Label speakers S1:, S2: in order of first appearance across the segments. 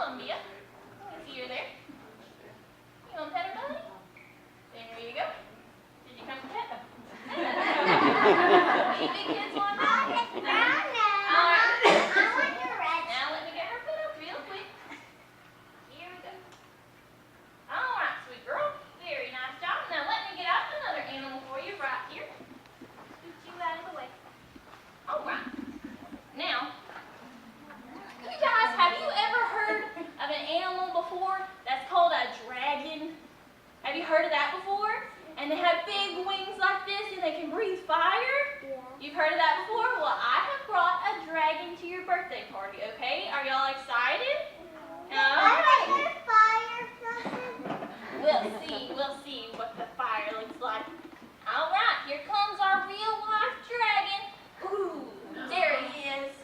S1: Columbia. I see her there. You want to pet her, Melanie? There you go. Did you come to pet them? Any big kids want to pet? No. All right. Now let me get her foot up real quick. Here we go. All right, sweet girl. Very nice job. Now let me get out another animal for you right here. Scoot you out of the way. All right. Now, you guys, have you ever heard of an animal before that's called a dragon? Have you heard of that before? And they have big wings like this and they can breathe fire? Yeah. You've heard of that before? Well, I have brought a dragon to your birthday party, okay? Are y'all excited? We'll see what the fire looks like. All right, here comes our real life dragon. Ooh, there he is.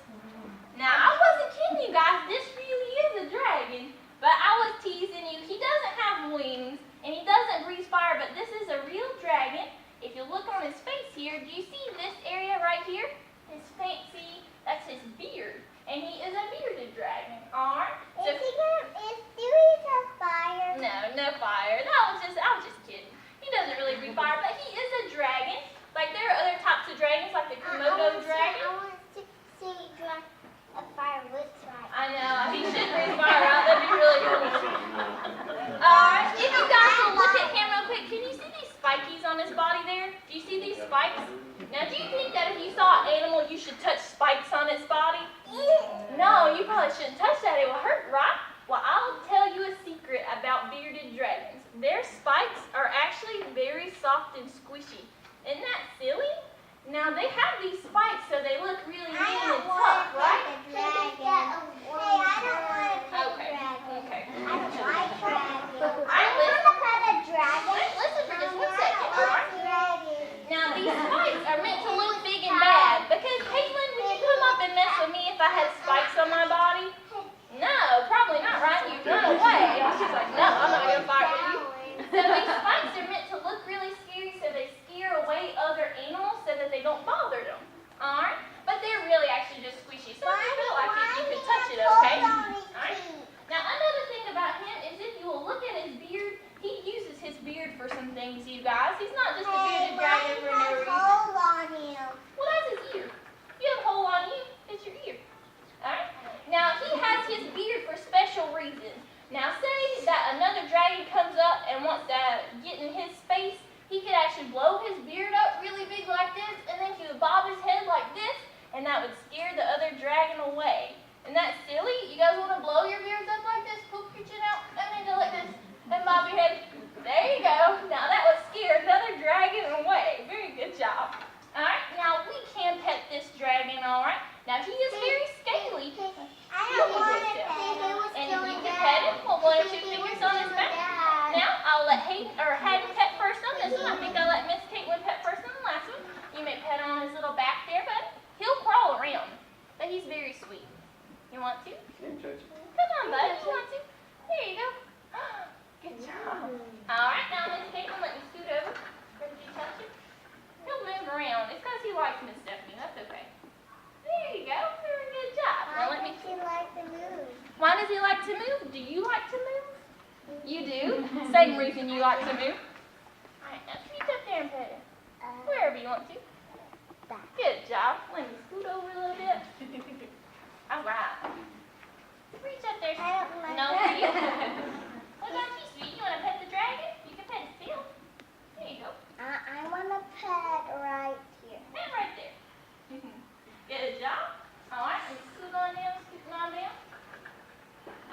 S1: Now, I wasn't kidding you guys, this really is a dragon, but I was teasing you. He doesn't have wings, and he doesn't breathe fire, but this is a real dragon. If you look on his face here, do you see this area right here? His fancy, that's his beard, and he is a bearded dragon, all right? So,
S2: Is Stewie a fire?
S1: No fire. I was just kidding. He doesn't really breathe fire, but he is a dragon. Like, there are other types of dragons, like the Komodo dragon.
S2: I want to see a fire looks like.
S1: I know, he should breathe fire out, that'd be really cool. Alright, if you guys will look at him real quick, can you see these spikies on his body there? Do you see these spikes? Now, do you think that if you saw an animal, you should touch spikes on its body? No, you probably shouldn't touch that, it will hurt, right? Well, I'll tell you a secret about bearded dragons. Their spikes are actually very soft and squishy. Isn't that silly? Now, they have these spikes, so they look really mean and tough, right?
S2: Hey, I don't want to
S1: Okay.
S2: I don't like dragons.
S1: Listen for just 1 second, alright? Now, these spikes are meant to look big and bad, because, Caitlin, would you come up and mess with me if I had spikes on my body? No, probably not, right? You'd run away. And she's like, no, I'm not going to fight with you. So these spikes are meant to look really scary, so they scare away other animals so that they don't bother them. Alright? But they're really actually just squishy. So if you feel like it, you can touch it, okay? Alright? Now, another thing about him is if you will look at his beard, he uses his beard for some things, you guys. He's not just a bearded dragon for no reason. Well, that's his ear. You have a hole on you, it's your ear. Alright? Now, he has his beard for special reasons. Now, say that another dragon comes up and wants to get in his space, he could actually blow his beard up really big like this, and then he would bob his head like this, and that would scare the other dragon away. Isn't that silly? You guys want to blow your beards up like this, poke your chin out, and then go like this, and bob your head? There you go. Now, that would scare another dragon away. Very good job. Alright, now we can pet this dragon, alright? Now, he is very scaly.
S2: I don't want to pet him.
S1: And you can pet him with 1 or 2 fingers on his back. Now, I'll let Hadden pet first on this one. I think I let Miss Caitlin pet first on the last one. You may pet on his little back there, but he'll crawl around. But he's very sweet. You want to? Come on, bud. You want to? There you go. Good job. Alright, now Miss Caitlin, let me scoot over. Did you touch him? He'll move around. It's because he likes Miss Stephanie. That's okay. There you go. Very good job. Now let me.
S2: Why does he like to move?
S1: Why does he like to move? Do you like to move? You do? Same reason you like to move. Alright, now reach up there and pet him. Wherever you want to. Good job. Let me scoot over a little bit. Alright. Reach up there.
S2: I don't like
S1: No,
S2: that.
S1: you. What about you, sweet? You want to pet the dragon? You can pet his tail. There you go.
S2: I want to pet right here.
S1: Pet right there. Good job. Alright, and scoot on down, scooting on down.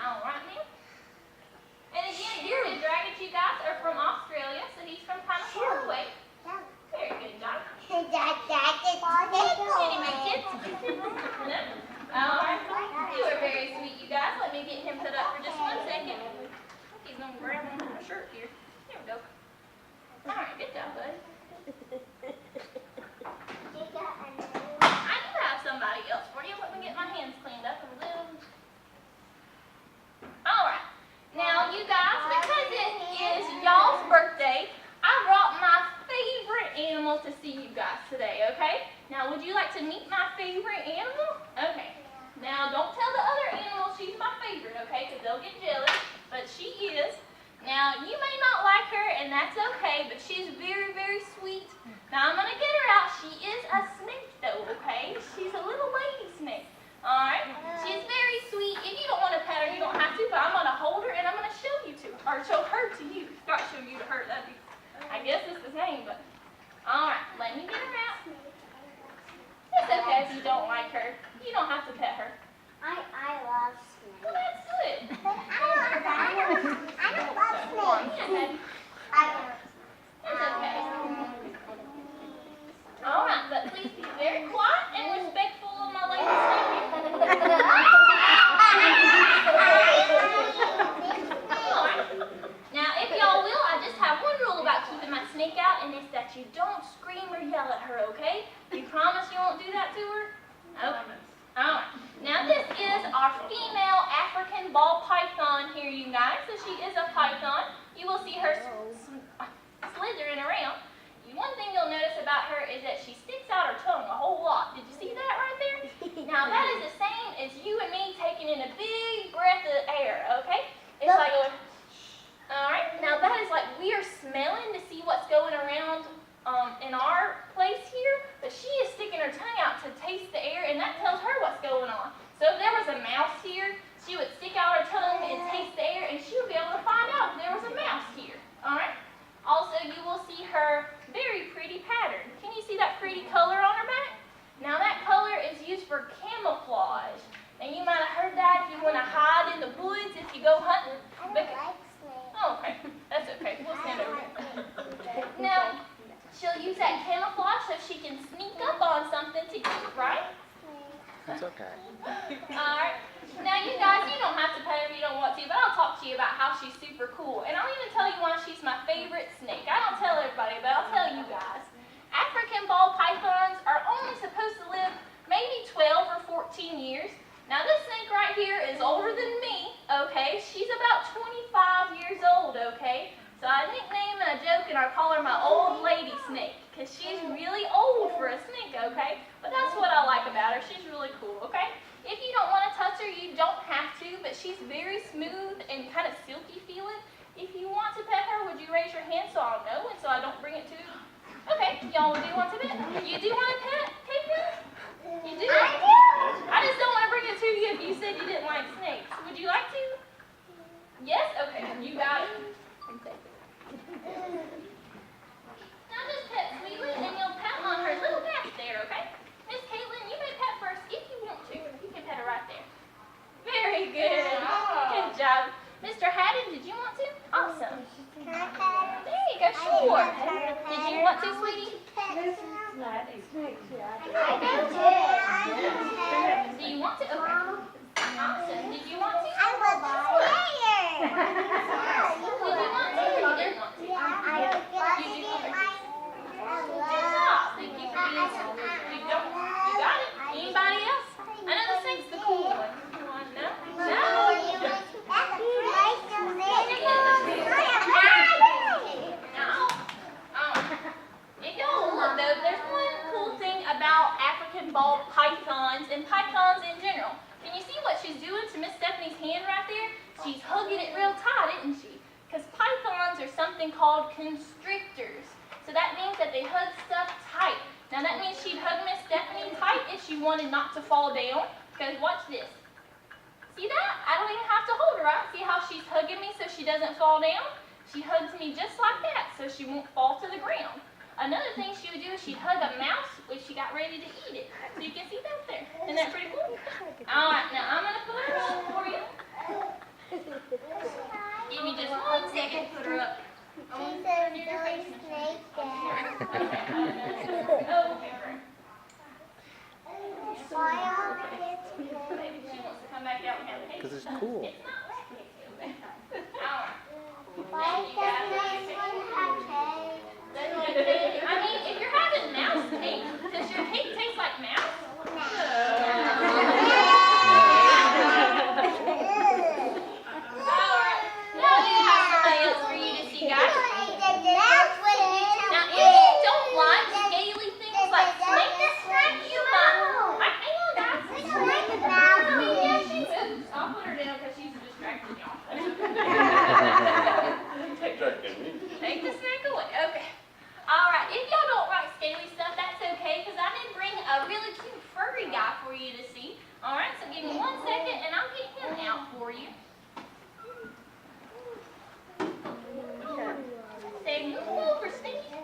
S1: Alright now. And again, bearded dragons, you guys, are from Australia, so he's from kind of far away. Very good job. Any big kids? No? Alright. You they'll get jealous, but she is. Now, you may not like her, and that's okay, but she's very, very sweet. Now, I'm going to get her out. She is a snake, though, okay? She's a little lady snake, all right? She's very sweet. If you don't want to pet her, you don't have to, but I'm going to hold her, and I'm going to show you to her, or show her to you. Not show you to her. That'd be, I guess it's the same, but all right, let me get her out. It's okay if you don't like her. You don't have to pet her.
S2: I love snakes.
S1: Well, that's good.
S2: But I don't love snakes.
S1: It's okay. All right, but please be very quiet and respectful of my lady snake. All right. Now, if y'all will, I just have one rule about keeping my snake out, and it's that you don't scream or yell at her, okay? You promise you won't do that to her? Okay. All right. Now, this is our female African ball python here, you guys. So she is a python. You will see her slithering around. One thing you'll notice about her is that she sticks out her tongue a whole lot. Did you see that right there? Now, that is the same as you and me taking in a big breath of air, okay? It's like going, all right? Now, that is like we are smelling to see what's going around in our place here, but she is sticking her tongue out to taste the air, and that tells her what's going on. So if there was a mouse here, she would stick out her tongue and taste the air, and she would be able to find out if there was a mouse here, all right? Also, you will see her very pretty pattern. Can you see that pretty color on her back? Now, that color is used for camouflage. And you might have heard that if you want to hide in the woods if you go hunting.
S2: I don't like snakes.
S1: Oh, okay. That's okay. We'll stand over here. Now, she'll use that camouflage so she can sneak up on something to eat, right?
S3: It's okay.
S1: All right. Now, you guys, you don't have to pet her if you don't want to, but I'll talk to you about how she's super cool. And I'll even tell you why she's my favorite snake. I don't tell everybody, but I'll tell you guys. African ball pythons are only supposed to live maybe 12 or 14 years. Now, this snake right here is older than me, okay? She's about 25 years old, okay? So I nickname and I joke and I call her my old lady snake because she's really old for a snake, okay? But that's what I like about her. She's really cool, okay? If you don't want to touch her, you don't have to, but she's very smooth and kind of silky feeling. If you want to pet her, would you raise your hand so I'll know and so I don't bring it to you? Okay, y'all do want to pet? You do want to pet, Caitlin? You do?
S2: I do.
S1: I just don't want to bring it to you if you said you didn't like snakes. Would you like to? Yes? Okay, you got it. Now just pet Sweetly and you'll pat on her little back there, okay? Miss Caitlin, you may pet first if you want to. You can pet her right there. Very good. Good job. Mr. Hadden, did you want to? Awesome.
S2: Can I pet her?
S1: There you go, sure. Did you want to, sweetie? Do you want to? Okay. Awesome. Did you want to?
S2: I was scared.
S1: Did you want to or you didn't want to?
S2: I would love to
S1: You do?
S2: get
S1: Okay.
S2: my
S1: Good job. Thank you for being so good. You don't? You got it? Anybody else? I know the snake's the cool one. No? No? If y'all look though, there's one cool thing about African ball pythons and pythons in general. Can you see what she's doing to Miss Stephanie's hand right there? She's hugging it real tight, isn't she? Because pythons are something called constrictors. So that means that they hug stuff tight. Now that means she'd hug Miss Stephanie tight if she wanted not to fall down. Because watch this. See that? I don't even have to hold her out. See how she's hugging me so she doesn't fall down? She hugs me just like that so she won't fall to the ground. Another thing she would do is she'd hug a mouse when she got ready to eat it. So you can see that there. Isn't that pretty cool? Alright, now I'm going to put her up for you. Give me just 1 second to put her up.
S2: She's a silly snake there.
S1: Oh, okay.
S2: Why all the kids
S1: Maybe she wants to come back out and have a
S3: Because it's cool.
S1: It's not like it. Alright.
S2: Why does this one have cake?
S1: I mean, if you're having mouse cake, does your cake taste like mouse? Alright. Now I do have somebody else for you to see, guys. Now, if you don't like scaly things like snakes, you might. Hang on, guys. I mean, yeah, she moves. I'll put her down because she's just distracted y'all.
S3: Distracted me.
S1: Take the snack away. Okay. Alright, if y'all don't like scaly stuff, that's okay, because I did bring a really cute furry guy for you to see. Alright, so give me 1 second and I'll get him out for you. Say, move over, Stinky.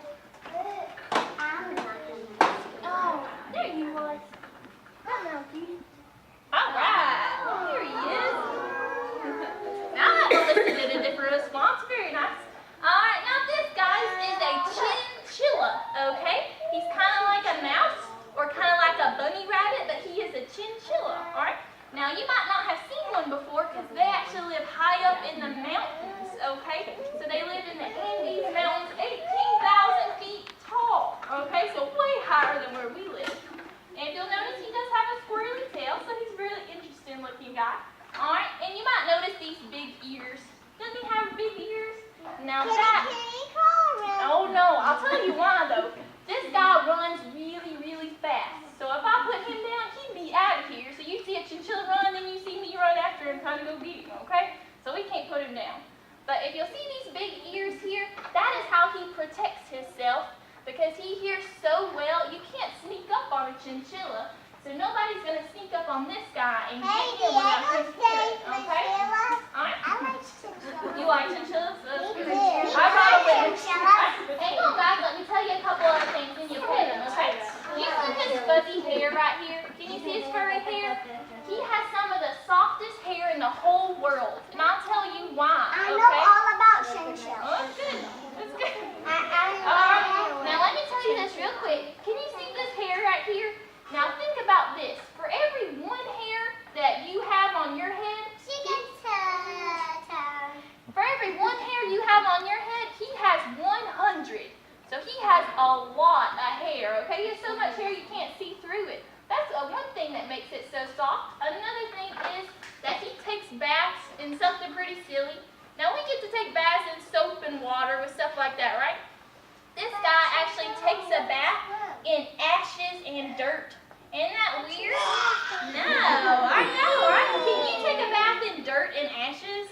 S1: Oh, there he was. Alright, here he is. Now I have elicited a different response. Very nice. Alright, now this, guys, is a chinchilla, okay? He's kind of like a mouse or kind of like a bunny rabbit, but he is a chinchilla, alright? Now, you might not have seen one before because they actually live high up in the mountains, okay? So they live in the Andes Mountains, 18,000 feet tall, okay? So way higher than where we live. And if you'll notice, he does have a squirrely tail, so he's a really interesting looking guy. Alright, and you might notice these big ears. Doesn't he have big ears? Now that... Oh no, I'll tell you why though. This guy runs really, really fast. So if I put him down, he'd be out of here. So you see a chinchilla run, then you see me run after him, kind of go get him, okay? So we can't put him down. But if you'll see these big ears here, that is how he protects himself. Because he hears so well, you can't sneak up on a chinchilla. So nobody's going to sneak up on this guy and get him without his foot, okay? Alright? You like chinchillas? That's good. I brought a witness. Hang on, guys. Let me tell you a couple other things and you pet him, okay? You see his fuzzy hair right here? Can you see his furry hair? He has some of the softest hair in the whole world. And I'll tell you why,
S2: I
S1: okay?
S2: know all about chinchillas.
S1: Oh, that's good. That's good.
S2: I
S1: Now let me tell you this real quick. Can you see this hair right here? Now think about this. For every one hair that you have on your head, for every one hair you have on your head, he has 100. So he has a lot of hair, okay? He has so much hair you can't see through it. That's one thing that makes it so soft. Another thing is that he takes baths in something pretty silly. Now we get to take baths in soap and water with stuff like that, right? This guy actually takes a bath in ashes and dirt. Isn't that weird? No, I know, right? Can you take a bath in dirt and ashes?